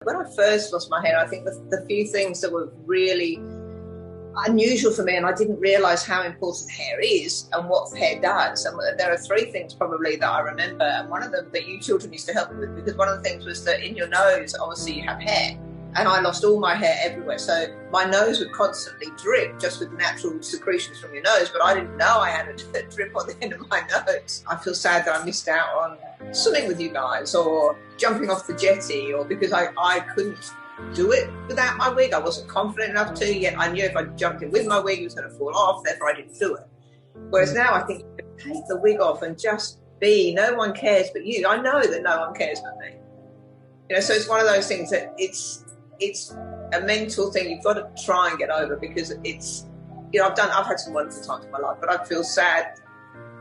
When I first lost my hair, I think the few things that were really unusual for me, and I didn't realise how important hair is and what hair does. And there are three things probably that I remember, and one of them that you children used to help me with, because one of the things was that in your nose, obviously you have hair. And I lost all my hair everywhere. So my nose would constantly drip just with natural secretions from your nose, but I didn't know I had a drip on the end of my nose. I feel sad that I missed out on swimming with you guys or jumping off the jetty, or because I couldn't do it without my wig. I wasn't confident enough to, yet I knew if I jumped in with my wig, it was going to fall off, therefore I didn't do it. Whereas now I think you can take the wig off and just be, no one cares but you. I know that no one cares but me. You know, so it's one of those things that it's a mental thing you've got to try and get over, because it's, you know, I've had some wonderful times in my life, but I feel sad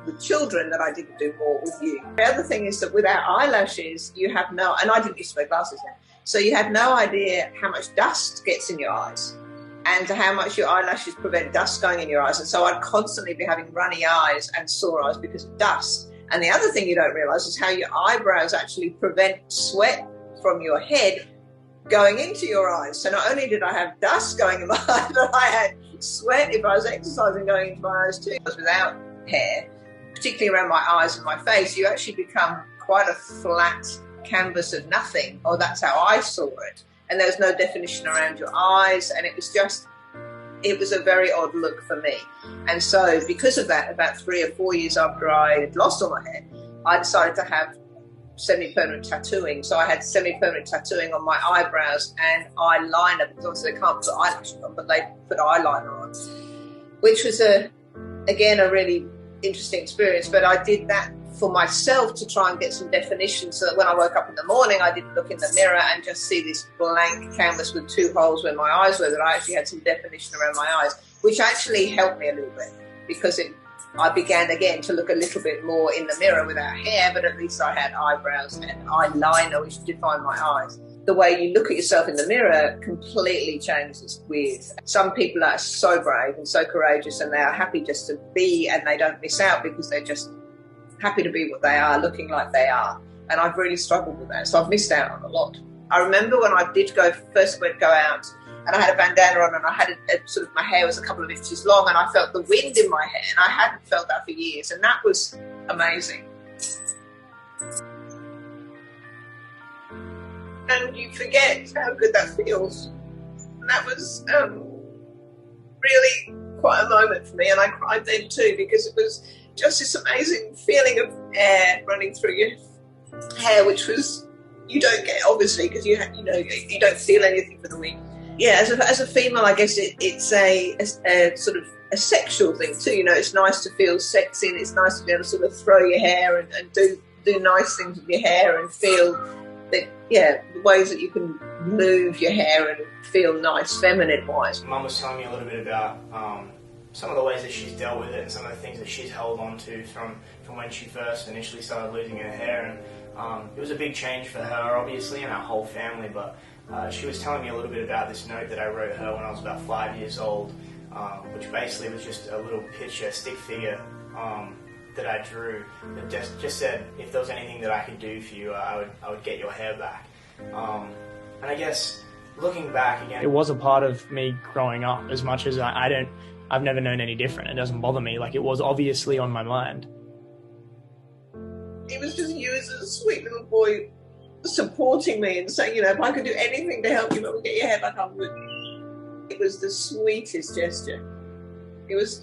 with children that I didn't do more with you. The other thing is that without eyelashes, you have no, and I didn't used to wear glasses then, so you have no idea how much dust gets in your eyes and how much your eyelashes prevent dust going in your eyes. And so I'd constantly be having runny eyes and sore eyes because of dust. And the other thing you don't realise is how your eyebrows actually prevent sweat from your head going into your eyes. So not only did I have dust going in my eyes, but I had sweat if I was exercising going into my eyes too. Without hair, particularly around my eyes and my face, you actually become quite a flat canvas of nothing, or that's how I saw it. And there was no definition around your eyes, and it was a very odd look for me. And so because of that, about 3 or 4 years after I had lost all my hair, I decided to have semi-permanent tattooing. So I had semi-permanent tattooing on my eyebrows and eyeliner, because obviously they can't put eyelashes on, but they put eyeliner on, which was again a really interesting experience. But I did that for myself to try and get some definition, so that when I woke up in the morning, I didn't look in the mirror and just see this blank canvas with 2 holes where my eyes were, that I actually had some definition around my eyes, which actually helped me a little bit, because I began again to look a little bit more in the mirror without hair, but at least I had eyebrows and eyeliner, which defined my eyes. The way you look at yourself in the mirror completely changes with some people are so brave and so courageous, and they are happy just to be, and they don't miss out because they're just happy to be what they are, looking like they are. And I've really struggled with that, so I've missed out on a lot. I remember when I did first go out, and I had a bandana on, and I had sort of, my hair was a couple of inches long, and I felt the wind in my hair, and I hadn't felt that for years, and that was amazing. And you forget how good that feels. And that was really quite a moment for me, and I cried then too, because it was just this amazing feeling of air running through your hair, which was, you don't get obviously, because you don't feel anything for the week. Yeah, as a female, I guess it's a sort of a sexual thing too. You know, it's nice to feel sexy, and it's nice to be able to sort of throw your hair and do nice things with your hair, and feel that, yeah, the ways that you can move your hair and feel nice, feminine-wise. Mum was telling me a little bit about some of the ways that she's dealt with it, and some of the things that she's held on to from when she first initially started losing her hair. And it was a big change for her, obviously, and our whole family, but she was telling me a little bit about this note that I wrote her when I was about 5 years old, which basically was just a little picture, stick figure, that I drew that just said, if there was anything that I could do for you, I would get your hair back. And I guess looking back again, it was a part of me growing up, as much as I've never known any different. It doesn't bother me. Like, it was obviously on my mind. It was just you as a sweet little boy supporting me and saying, you know, if I could do anything to help you, get your hair back, I would. It was the sweetest gesture. It was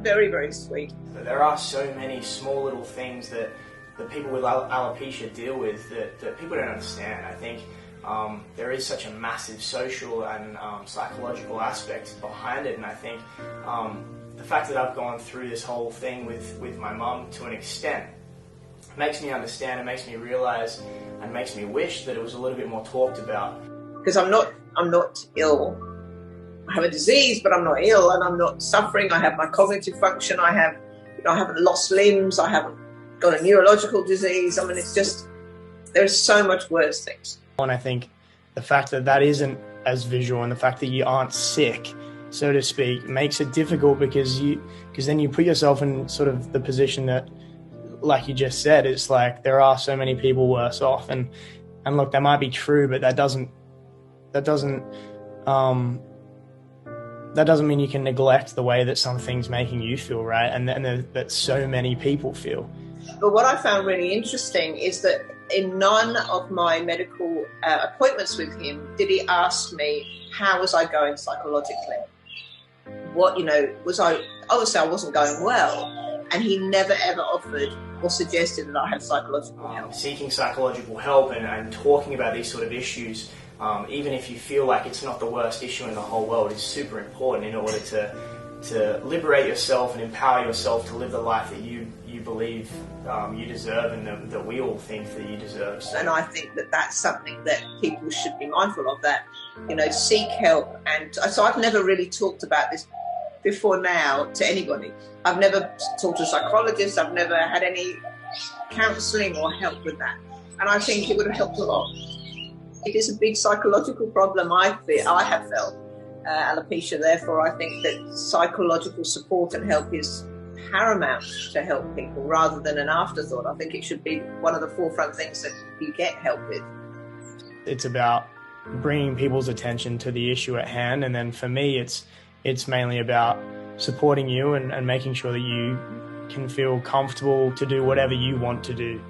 very, very sweet. There are so many small little things that people with alopecia deal with that people don't understand. I think there is such a massive social and psychological aspect behind it, and I think the fact that I've gone through this whole thing with my mum to an extent makes me understand, it makes me realise, and makes me wish that it was a little bit more talked about. Because I'm not ill. I have a disease, but I'm not ill, and I'm not suffering. I have my cognitive function. I haven't lost limbs. I haven't got a neurological disease. I mean, it's just, there's so much worse things. And I think the fact that isn't as visual, and the fact that you aren't sick, so to speak, makes it difficult, because then you put yourself in sort of the position that, like you just said, it's like there are so many people worse off, and And look, that might be true, but that doesn't mean you can neglect the way that something's making you feel, right? And that so many people feel. But what I found really interesting is that in none of my medical appointments with him did he ask me how was I going psychologically. What, obviously I wasn't going well, and he never ever offered or suggested that I have psychological help. Seeking psychological help and talking about these sort of issues, even if you feel like it's not the worst issue in the whole world, is super important in order to liberate yourself and empower yourself to live the life that you believe you deserve, and that we all think that you deserve. So. And I think that that's something that people should be mindful of, that, seek help. And so I've never really talked about this before now to anybody. I've never talked to a psychologist. I've never had any counselling or help with that. And I think it would have helped a lot. It is a big psychological problem, I have felt, alopecia. Therefore, I think that psychological support and help is paramount to help people rather than an afterthought. I think it should be one of the forefront things that you get help with. It's about bringing people's attention to the issue at hand, and then for me it's mainly about supporting you and making sure that you can feel comfortable to do whatever you want to do.